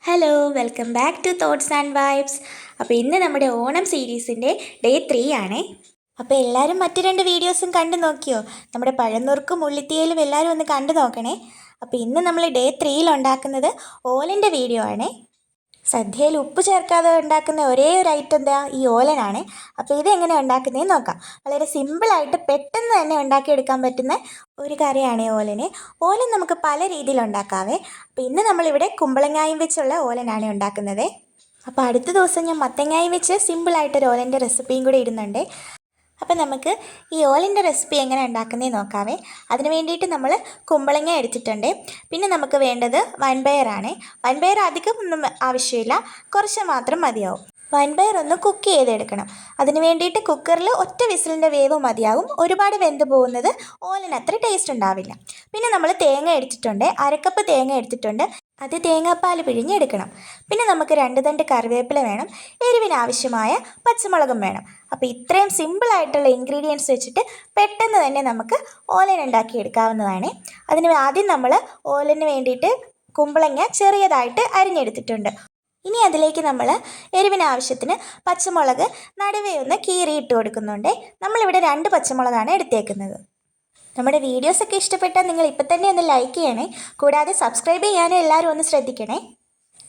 Hello welcome back to thoughts and vibes. അപ്പോൾ ഇന്ന് നമ്മുടെ ഓണം സീരീസിൻ്റെ ഡേ 3 ആണേ. അപ്പോൾ എല്ലാവരും മറ്റു 2 വീഡിയോസും കണ്ടു നോക്കിയോ? നമ്മുടെ പഴന്നുറുക്കും ഉള്ളിത്തീയലും എല്ലാവരും ഒന്ന് കണ്ടു നോക്കണേ. അപ്പോൾ ഇന്ന് നമ്മൾ ഡേ 3 ഉണ്ടാക്കുന്നത് ഓലൻ്റെ വീഡിയോ ആണേ. സദ്യയിൽ ഉപ്പ് ചേർക്കാതെ ഉണ്ടാക്കുന്ന ഒരേ ഒരു ഐറ്റം എന്താ ഈ ഓലനാണ്. അപ്പോൾ ഇതെങ്ങനെ ഉണ്ടാക്കുന്നതെന്ന് നോക്കാം. വളരെ സിമ്പിളായിട്ട് പെട്ടെന്ന് തന്നെ ഉണ്ടാക്കിയെടുക്കാൻ പറ്റുന്ന ഒരു കറിയാണ് ഓലന്. ഓലൻ നമുക്ക് പല രീതിയിൽ ഉണ്ടാക്കാവേ. അപ്പോൾ ഇന്ന് നമ്മളിവിടെ കുമ്പളങ്ങായും വെച്ചുള്ള ഓലനാണ് ഉണ്ടാക്കുന്നത്. അപ്പോൾ അടുത്ത ദിവസം ഞാൻ മത്തങ്ങായും വെച്ച് സിമ്പിളായിട്ടൊരു ഓലൻ്റെ റെസിപ്പിയും കൂടി ഇടുന്നുണ്ട്. അപ്പോൾ നമുക്ക് ഈ ഓലിൻ്റെ റെസിപ്പി എങ്ങനെ ഉണ്ടാക്കുന്നതെന്ന് നോക്കാവേ. അതിന് വേണ്ടിയിട്ട് നമ്മൾ കുമ്പളങ്ങ എടുത്തിട്ടുണ്ട്. പിന്നെ നമുക്ക് വേണ്ടത് വൻപയറാണ്. വൻപയർ അധികം ഒന്നും ആവശ്യമില്ല, കുറച്ച് മാത്രം മതിയാവും. വൻപയർ ഒന്ന് കുക്ക് ചെയ്തെടുക്കണം. അതിന് വേണ്ടിയിട്ട് കുക്കറിൽ ഒറ്റ വിസിലിൻ്റെ വേവ് മതിയാവും. ഒരുപാട് വെന്ത് പോകുന്നത് ഓലിന് അത്ര ടേസ്റ്റ് ഉണ്ടാവില്ല. പിന്നെ നമ്മൾ തേങ്ങ എടുത്തിട്ടുണ്ട്, അരക്കപ്പ് തേങ്ങ എടുത്തിട്ടുണ്ട്. അത് തേങ്ങാപ്പാൽ പിഴിഞ്ഞെടുക്കണം. പിന്നെ നമുക്ക് 2 തണ്ട് കറിവേപ്പില വേണം. എരിവിനാവശ്യമായ പച്ചമുളകും വേണം. അപ്പോൾ ഇത്രയും സിമ്പിളായിട്ടുള്ള ഇൻഗ്രീഡിയൻസ് വെച്ചിട്ട് പെട്ടെന്ന് തന്നെ നമുക്ക് ഓലൻ ഉണ്ടാക്കിയെടുക്കാവുന്നതാണ്. അതിന് ആദ്യം നമ്മൾ ഓലന് വേണ്ടിയിട്ട് കുമ്പളങ്ങ ചെറിയതായിട്ട് അരിഞ്ഞെടുത്തിട്ടുണ്ട്. ഇനി അതിലേക്ക് നമ്മൾ എരിവിനാവശ്യത്തിന് പച്ചമുളക് നടുവേ ഒന്ന് കീറിയിട്ട് കൊടുക്കുന്നുണ്ട്. നമ്മളിവിടെ 2 പച്ചമുളകാണ് എടുത്തേക്കുന്നത്. നമ്മുടെ വീഡിയോസൊക്കെ ഇഷ്ടപ്പെട്ടാൽ നിങ്ങൾ ഇപ്പം തന്നെ ഒന്ന് ലൈക്ക് ചെയ്യണേ. കൂടാതെ സബ്സ്ക്രൈബ് ചെയ്യാനും എല്ലാവരും ഒന്ന് ശ്രദ്ധിക്കണേ.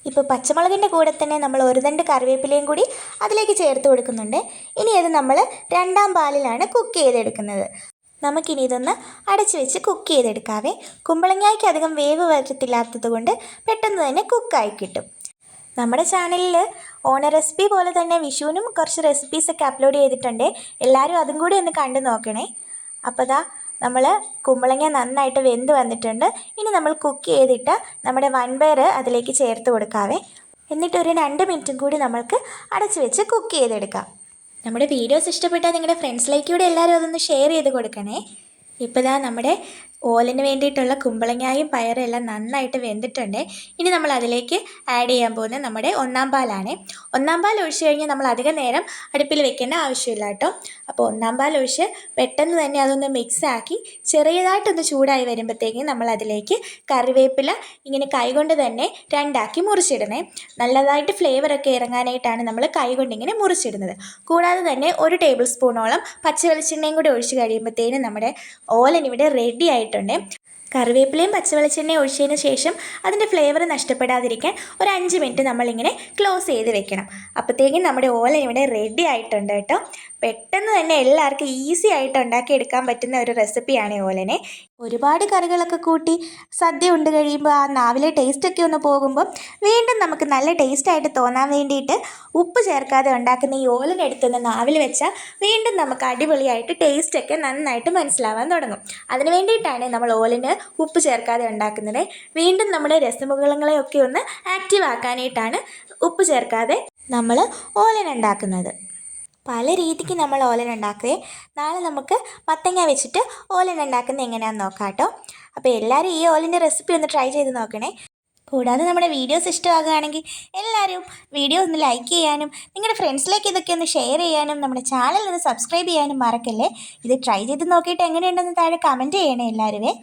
ഇപ്പോൾ പച്ചമുളകിൻ്റെ കൂടെ തന്നെ നമ്മൾ 1 തണ്ട് കറിവേപ്പിലയും കൂടി അതിലേക്ക് ചേർത്ത് കൊടുക്കുന്നുണ്ട്. ഇനി അത് നമ്മൾ 2ാം പാലിലാണ് കുക്ക് ചെയ്തെടുക്കുന്നത്. നമുക്കിനി ഇതൊന്ന് അടച്ച് വെച്ച് കുക്ക് ചെയ്തെടുക്കാവേ. കുമ്പളങ്ങയ്ക്ക് അധികം വേവ് വരത്തില്ലാത്തത് കൊണ്ട് പെട്ടെന്ന് തന്നെ കുക്കായി കിട്ടും. നമ്മുടെ ചാനലിൽ ഓണ റെസിപ്പി പോലെ തന്നെ വിഷുവിനും കുറച്ച് റെസിപ്പീസൊക്കെ അപ്ലോഡ് ചെയ്തിട്ടുണ്ട്. എല്ലാവരും അതും കൂടി ഒന്ന് കണ്ടു നോക്കണേ. അപ്പോൾ നമ്മൾ കുമ്പളങ്ങ നന്നായിട്ട് വെന്ത് വന്നിട്ടുണ്ട്. ഇനി നമ്മൾ കുക്ക് ചെയ്തിട്ട് നമ്മുടെ വൻപയർ അതിലേക്ക് ചേർത്ത് കൊടുക്കാവേ. എന്നിട്ട് ഒരു 2 മിനിറ്റും കൂടി നമ്മൾക്ക് അടച്ച് വെച്ച് കുക്ക് ചെയ്തെടുക്കാം. നമ്മുടെ വീഡിയോസ് ഇഷ്ടപ്പെട്ടാൽ നിങ്ങളുടെ ഫ്രണ്ട്സിലേക്ക് കൂടി എല്ലാവരും അതൊന്ന് ഷെയർ ചെയ്ത് കൊടുക്കണേ. ഇപ്പോൾ നമ്മുടെ ഓലിന് വേണ്ടിയിട്ടുള്ള കുമ്പളങ്ങയും പയറും എല്ലാം നന്നായിട്ട് വെന്തിട്ടുണ്ട്. ഇനി നമ്മൾ അതിലേക്ക് ആഡ് ചെയ്യാൻ പോകുന്നത് നമ്മുടെ 1ാം പാലാണ്. 1ാം പാൽ ഒഴിച്ച് കഴിഞ്ഞാൽ നമ്മൾ അധികം നേരം അടുപ്പിൽ വെക്കേണ്ട ആവശ്യമില്ല കേട്ടോ. അപ്പോൾ 1ാം പാൽ ഒഴിച്ച് പെട്ടെന്ന് തന്നെ അതൊന്ന് മിക്സാക്കി ചെറിയതായിട്ടൊന്ന് ചൂടായി വരുമ്പോഴത്തേക്കും നമ്മൾ അതിലേക്ക് കറിവേപ്പില ഇങ്ങനെ കൈകൊണ്ട് തന്നെ 2ആക്കി മുറിച്ചിടണേ. നല്ലതായിട്ട് ഫ്ലേവറൊക്കെ ഇറങ്ങാനായിട്ടാണ് നമ്മൾ കൈകൊണ്ട് ഇങ്ങനെ മുറിച്ചിടുന്നത്. കൂടാതെ തന്നെ 1 ടേബിൾ സ്പൂണോളം പച്ച വെളിച്ചെണ്ണയും കൂടി ഒഴിച്ച് കഴിയുമ്പോഴത്തേനും നമ്മുടെ ഓലൻ ഇവിടെ റെഡി ആയിട്ടുണ്ട്. കറിവേപ്പിലയും പച്ചവെളിച്ചെണ്ണയും ഒഴിച്ചതിന് ശേഷം അതിൻ്റെ ഫ്ലേവർ നഷ്ടപ്പെടാതിരിക്കാൻ ഒരു 5 മിനിറ്റ് നമ്മളിങ്ങനെ ക്ലോസ് ചെയ്ത് വെക്കണം. അപ്പോഴത്തേക്കും നമ്മുടെ ഓലൻ ഇവിടെ റെഡി ആയിട്ടുണ്ട് കേട്ടോ. പെട്ടെന്ന് തന്നെ എല്ലാവർക്കും ഈസി ആയിട്ട് ഉണ്ടാക്കിയെടുക്കാൻ പറ്റുന്ന ഒരു റെസിപ്പിയാണ് ഓലനെ. ഒരുപാട് കറികളൊക്കെ കൂട്ടി സദ്യ ഉണ്ട് കഴിയുമ്പോൾ ആ നാവിലെ ടേസ്റ്റൊക്കെ ഒന്ന് പോകുമ്പോൾ വീണ്ടും നമുക്ക് നല്ല ടേസ്റ്റായിട്ട് തോന്നാൻ വേണ്ടിയിട്ട് ഉപ്പ് ചേർക്കാതെ ഉണ്ടാക്കുന്ന ഈ ഓലൻ എടുത്തൊന്ന് നാവിൽ വെച്ചാൽ വീണ്ടും നമുക്ക് അടിപൊളിയായിട്ട് ടേസ്റ്റൊക്കെ നന്നായിട്ട് മനസ്സിലാവാൻ തുടങ്ങും. അതിന് വേണ്ടിയിട്ടാണ് നമ്മൾ ഓലന് ഉപ്പ് ചേർക്കാതെ ഉണ്ടാക്കുന്നത്. വീണ്ടും നമ്മുടെ രസമുകളങ്ങളെയൊക്കെ ഒന്ന് ആക്റ്റീവ് ആക്കാനായിട്ടാണ് ഉപ്പ് ചേർക്കാതെ നമ്മൾ ഓലൻ ഉണ്ടാക്കുന്നത്. പല രീതിക്ക് നമ്മൾ ഓലൻ ഉണ്ടാക്കുകയും നാളെ നമുക്ക് മത്തങ്ങ വെച്ചിട്ട് ഓലൻ ഉണ്ടാക്കുന്നത് എങ്ങനെയാണെന്ന് നോക്കാം കേട്ടോ. അപ്പോൾ എല്ലാവരും ഈ ഓലൻ്റെ റെസിപ്പി ഒന്ന് ട്രൈ ചെയ്ത് നോക്കണേ. കൂടാതെ നമ്മുടെ വീഡിയോസ് ഇഷ്ടമാകുകയാണെങ്കിൽ എല്ലാവരും വീഡിയോ ഒന്ന് ലൈക്ക് ചെയ്യാനും നിങ്ങളുടെ ഫ്രണ്ട്സിലേക്ക് ഇതൊക്കെ ഒന്ന് ഷെയർ ചെയ്യാനും നമ്മുടെ ചാനൽ ഒന്ന് സബ്സ്ക്രൈബ് ചെയ്യാനും മറക്കല്ലേ. ഇത് ട്രൈ ചെയ്ത് നോക്കിയിട്ട് എങ്ങനെയുണ്ടെന്ന് താഴെ കമൻറ്റ് ചെയ്യണേ എല്ലാവരുമേ.